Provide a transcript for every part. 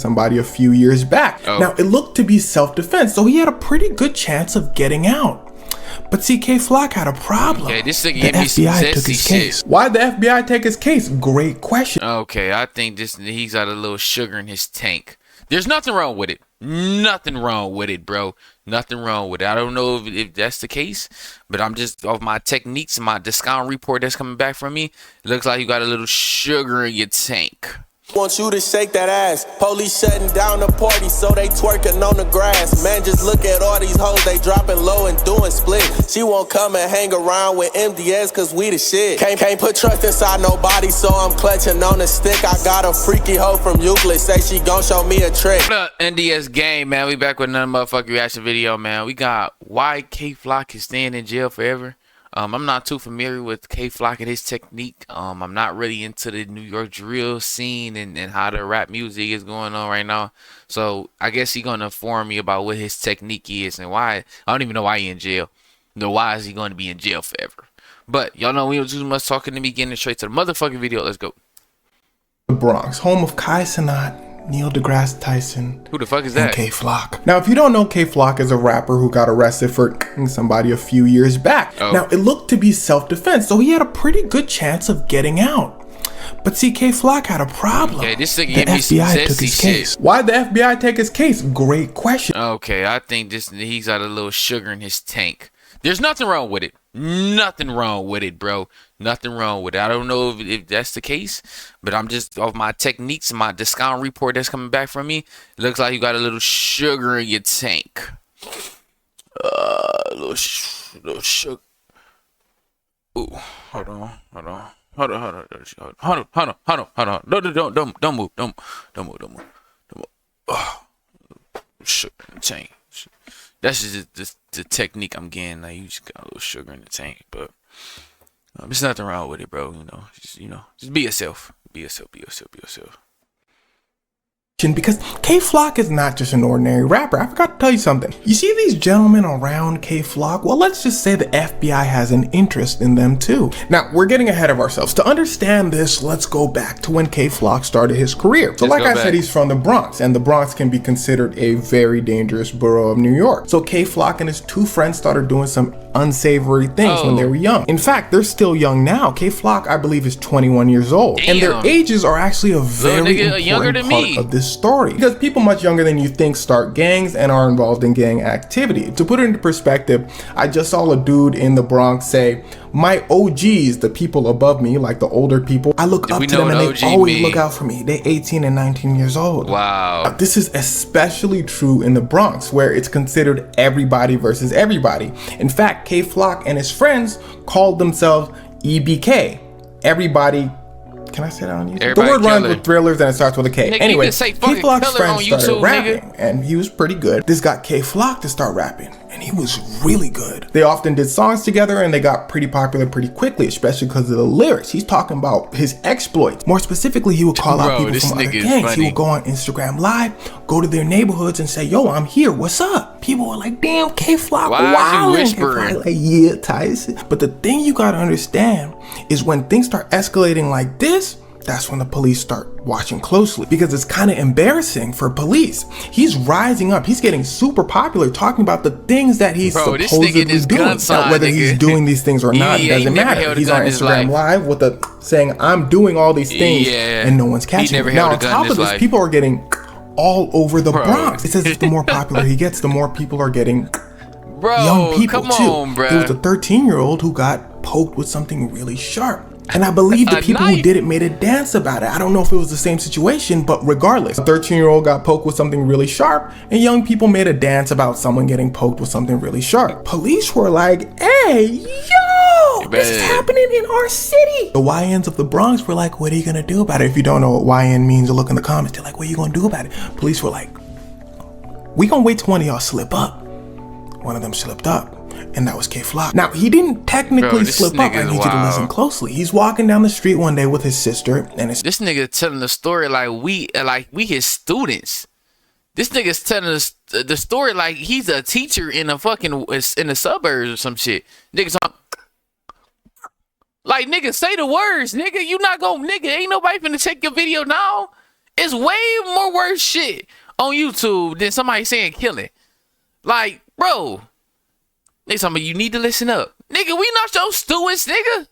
somebody a few years back. Now, it looked to be self-defense, so he had a pretty good chance of getting out. But see, Kay Flock had a problem. Okay, this nigga The gave me some FBI took his case. Why'd the FBI take his case? Great question. Okay, I think he's got a little sugar in his tank. There's nothing wrong with it. Nothing wrong with it, bro. Nothing wrong with it. I don't know if that's the case, but I'm just off my techniques and my discount report that's coming back from me. It looks like you got a little sugar in your tank. Want you to shake that ass. Police shutting down the party, so they twerking on the grass. Man, just look at all these hoes, they dropping low and doing split. She won't come and hang around with MDS, cause we the shit. Can't put trust inside nobody, so I'm clutching on the stick. I got a freaky hoe from Euclid, say she gon' show me a trick. What up, NDS gang, man? We back with another motherfucking reaction video, man. We got why Kay Flock is staying in jail forever. I'm not too familiar with Kay Flock and his technique. I'm not really into the New York drill scene and how the rap music is going on right now. So I guess he's gonna inform me about what his technique is and why. I don't even know why he in jail. Why is he going to be in jail forever? But y'all know we don't do too much talking to me. Getting straight to the motherfucking video. Let's go. The Bronx, home of Kai Cenat, Neil deGrasse Tyson. Who the fuck is that? And Kay Flock. Now, if you don't know, Kay Flock is a rapper who got arrested for somebody a few years back. Now, it looked to be self-defense, so he had a pretty good chance of getting out. But see, Kay Flock had a problem. Okay, this nigga the gave me some FBI took sexy his shit. case. Why'd the FBI take his case? Great question. Okay, I think he's got a little sugar in his tank. There's nothing wrong with it. Nothing wrong with it, bro. Nothing wrong with it. I don't know if that's the case, but I'm just off my techniques and my discount report that's coming back from me. It looks like you got a little sugar in your tank. Little sugar. Ooh, hold on. No, don't move. Oh, sugar in the tank. That's just the technique I'm getting. Like, you just got a little sugar in the tank, but there's nothing wrong with it, bro. Just be yourself. Be yourself. Because Kay Flock is not just an ordinary rapper. I forgot to tell you something. You see these gentlemen around Kay Flock? Well, let's just say the FBI has an interest in them too. Now, we're getting ahead of ourselves. To understand this, let's go back to when Kay Flock started his career. So like I said, he's from the Bronx, and the Bronx can be considered a very dangerous borough of New York. So Kay Flock and his two friends started doing some unsavory things when they were young. In fact, they're still young now. Kay Flock, I believe, is 21 years old. Damn. And their ages are actually a very important part of this story, because people much younger than you think start gangs and are involved in gang activity. To put it into perspective, I just saw a dude in the Bronx say, my OGs, the people above me, like the older people, I look up to them and they always look out for me. They're 18 and 19 years old. Wow. This is especially true in the Bronx, where it's considered everybody versus everybody. In fact, Kay Flock and his friends called themselves EBK. Everybody. Can I say that on YouTube? Everybody the word rhymes with thrillers and it starts with a K. Nigga, anyway, Kay Flock's friends started rapping, and he was pretty good. This got Kay Flock to start rapping, and he was really good. They often did songs together, and they got pretty popular pretty quickly, especially because of the lyrics. He's talking about his exploits. More specifically, he would call out people from other gangs. He would go on Instagram Live, go to their neighborhoods, and say, yo, I'm here, what's up? People were like, damn, Kay Flock, wow. Kay Flock like, yeah, Tyson. But the thing you gotta understand is when things start escalating like this, that's when the police start watching closely, because it's kind of embarrassing for police. He's rising up. He's getting super popular, talking about the things that he's supposedly doing. Now, whether he's doing these things or not, it doesn't matter. He's on Instagram Live with saying, I'm doing all these things, and no one's catching me. Now, on top of this, people are getting all over the Bronx. It's as if the more popular he gets, the more people are getting young people too. There was a 13-year-old who got poked with something really sharp. And I believe the people who did it made a dance about it. I don't know if it was the same situation, but regardless, a 13-year-old got poked with something really sharp, and young people made a dance about someone getting poked with something really sharp. Police were like, hey, yo, this is happening in our city. The YNs of the Bronx were like, what are you gonna do about it? If you don't know what YN means, look in the comments. They're like, what are you gonna do about it? Police were like, we gonna wait till one of y'all slip up. One of them slipped up, and that was Kay Flock. Now, he didn't technically slip up. I need you to listen closely. He's walking down the street one day with his sister, and this nigga telling the story like we his students. This nigga's telling us the story like he's a teacher in the suburbs or some shit. Niggas like, nigga, say the words, nigga. You not gonna, nigga, ain't nobody finna check your video now. It's way more worse shit on YouTube than somebody saying killing. Like, bro, they talking about you need to listen up. Nigga, we not your stewards, nigga.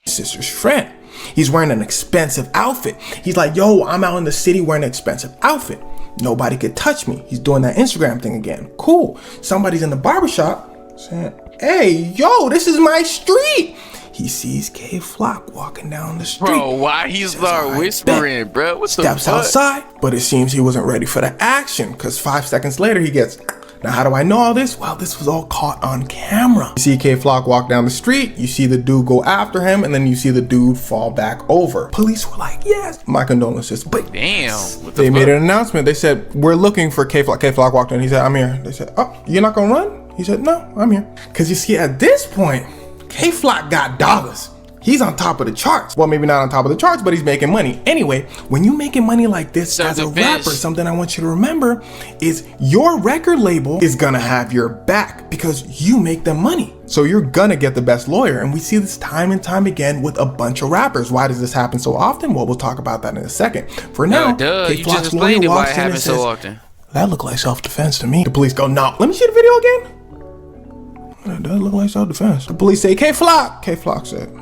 Sister's friend. He's wearing an expensive outfit. He's like, yo, I'm out in the city wearing an expensive outfit. Nobody could touch me. He's doing that Instagram thing again. Cool. Somebody's in the barbershop saying, hey, yo, this is my street. He sees Kay Flock walking down the street. Bro, why he start whispering, bro? What the fuck? Steps outside, but it seems he wasn't ready for the action because 5 seconds later he gets... Now, how do I know all this? Well, this was all caught on camera. You see Kay Flock walk down the street, you see the dude go after him, and then you see the dude fall back over. Police were like, yes, my condolences. But damn, they made an announcement. They said, we're looking for Kay Flock. Kay Flock walked in, he said, I'm here. They said, oh, you're not gonna run? He said, no, I'm here. Because you see, at this point, Kay Flock got dollars. He's on top of the charts. Well, maybe not on top of the charts, but he's making money. Anyway, when you're making money like this as a rapper, something I want you to remember is your record label is gonna have your back because you make them money. So you're gonna get the best lawyer. And we see this time and time again with a bunch of rappers. Why does this happen so often? Well, we'll talk about that in a second. For now, Kay Flock's lawyer walks in and says, so often. That looked like self-defense to me. The police go, no, let me see the video again. That does look like self-defense. The police say, Kay Flock. Kay Flock said,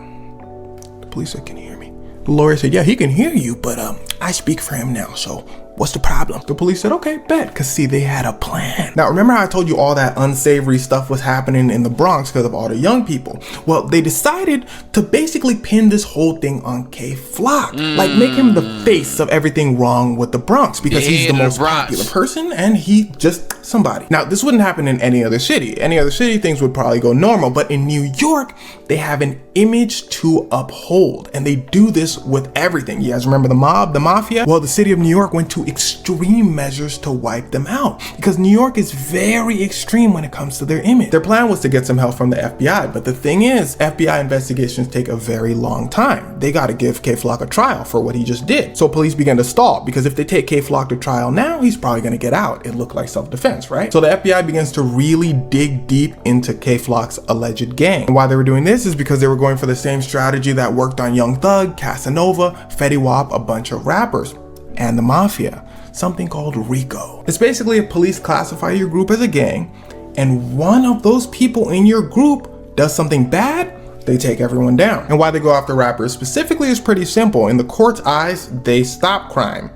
police said, can you hear me? The lawyer said, yeah, he can hear you, but I speak for him now, so what's the problem? The police said, okay, bet, because see, they had a plan. Now, remember how I told you all that unsavory stuff was happening in the Bronx because of all the young people? Well, they decided to basically pin this whole thing on Kay Flock. Like, make him the face of everything wrong with the Bronx because he's the most popular person and he just somebody. Now, this wouldn't happen in any other city. Any other city, things would probably go normal, but in New York, they have an image to uphold, and they do this with everything. You guys remember the mob, the mafia? Well, the city of New York went to extreme measures to wipe them out because New York is very extreme when it comes to their image. Their plan was to get some help from the FBI, but the thing is, FBI investigations take a very long time. They got to give Kay Flock a trial for what he just did. So police began to stall because if they take Kay Flock to trial now, he's probably going to get out. It looked like self-defense, right? So the FBI begins to really dig deep into Kay Flock's alleged gang. And why they were doing this is because they were going for the same strategy that worked on Young Thug, Casanova, Fetty Wap, a bunch of rappers, and the mafia, something called RICO. It's basically if police classify your group as a gang and one of those people in your group does something bad, they take everyone down. And why they go after rappers specifically is pretty simple. In the court's eyes, they stop crime.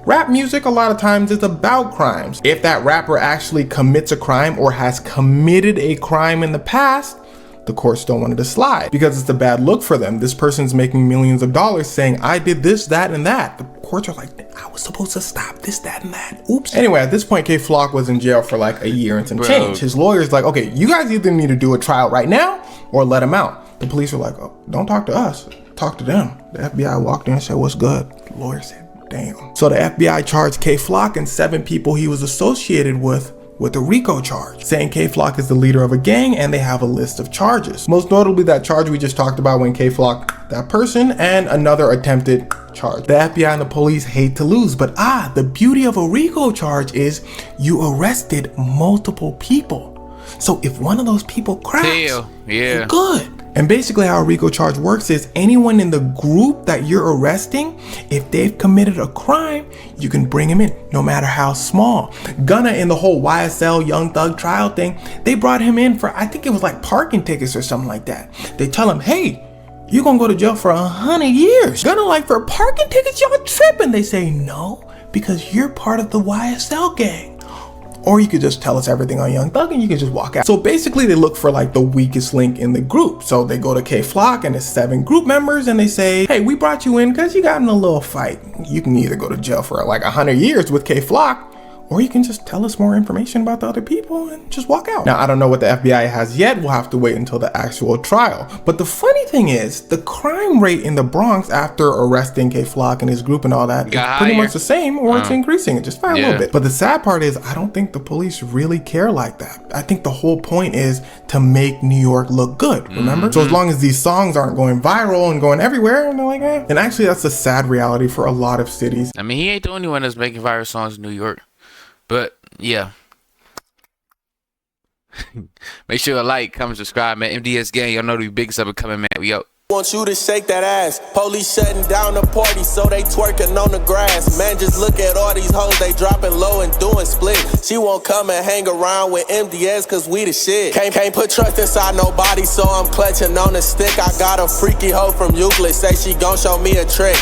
Rap music a lot of times is about crimes. If that rapper actually commits a crime or has committed a crime in the past, the courts don't want it to slide because it's a bad look for them. This person's making millions of dollars saying, I did this, that, and that. The courts are like, I was supposed to stop this, that, and that. Oops. Anyway, at this point, Kay Flock was in jail for like a year and some change. His lawyer's like, okay, you guys either need to do a trial right now or let him out. The police are like, oh, don't talk to us, talk to them. The FBI walked in and said, what's good? The lawyer said, damn. So the FBI charged Kay Flock and 7 people he was associated with a RICO charge, saying Kay Flock is the leader of a gang and they have a list of charges. Most notably that charge we just talked about when Kay Flock, that person, and another attempted charge. The FBI and the police hate to lose, but the beauty of a RICO charge is you arrested multiple people. So if one of those people cracks, you're good. And basically how a RICO charge works is anyone in the group that you're arresting, if they've committed a crime, you can bring him in, no matter how small. Gunna in the whole YSL Young Thug trial thing, they brought him in for, I think it was like parking tickets or something like that. They tell him, hey, you're gonna go to jail for 100 years. Gunna like, for parking tickets, y'all tripping. They say, no, because you're part of the YSL gang. Or you could just tell us everything on Young Thug and you can just walk out. So basically they look for like the weakest link in the group. So they go to Kay Flock and his 7 group members and they say, hey, we brought you in because you got in a little fight. You can either go to jail for like 100 years with Kay Flock, or you can just tell us more information about the other people and just walk out. Now, I don't know what the FBI has yet. We'll have to wait until the actual trial. But the funny thing is, the crime rate in the Bronx after arresting Kay Flock and his group and all that is pretty much the same, or it's increasing. It just fine a little bit. But the sad part is, I don't think the police really care like that. I think the whole point is to make New York look good, remember? So as long as these songs aren't going viral and going everywhere, and they're like, eh. And actually, that's a sad reality for a lot of cities. I mean, he ain't the only one that's making viral songs in New York. But yeah, make sure to like, comment, subscribe, man. MDS Gang, y'all know the biggest up and coming, man. We out. Want you to shake that ass. Police shutting down the party, so they twerking on the grass. Man, just look at all these hoes, they dropping low and doing split. She won't come and hang around with MDS, cause we the shit. Can't put trust inside nobody, so I'm clutching on the stick. I got a freaky hoe from Euclid, say she gon' show me a trick.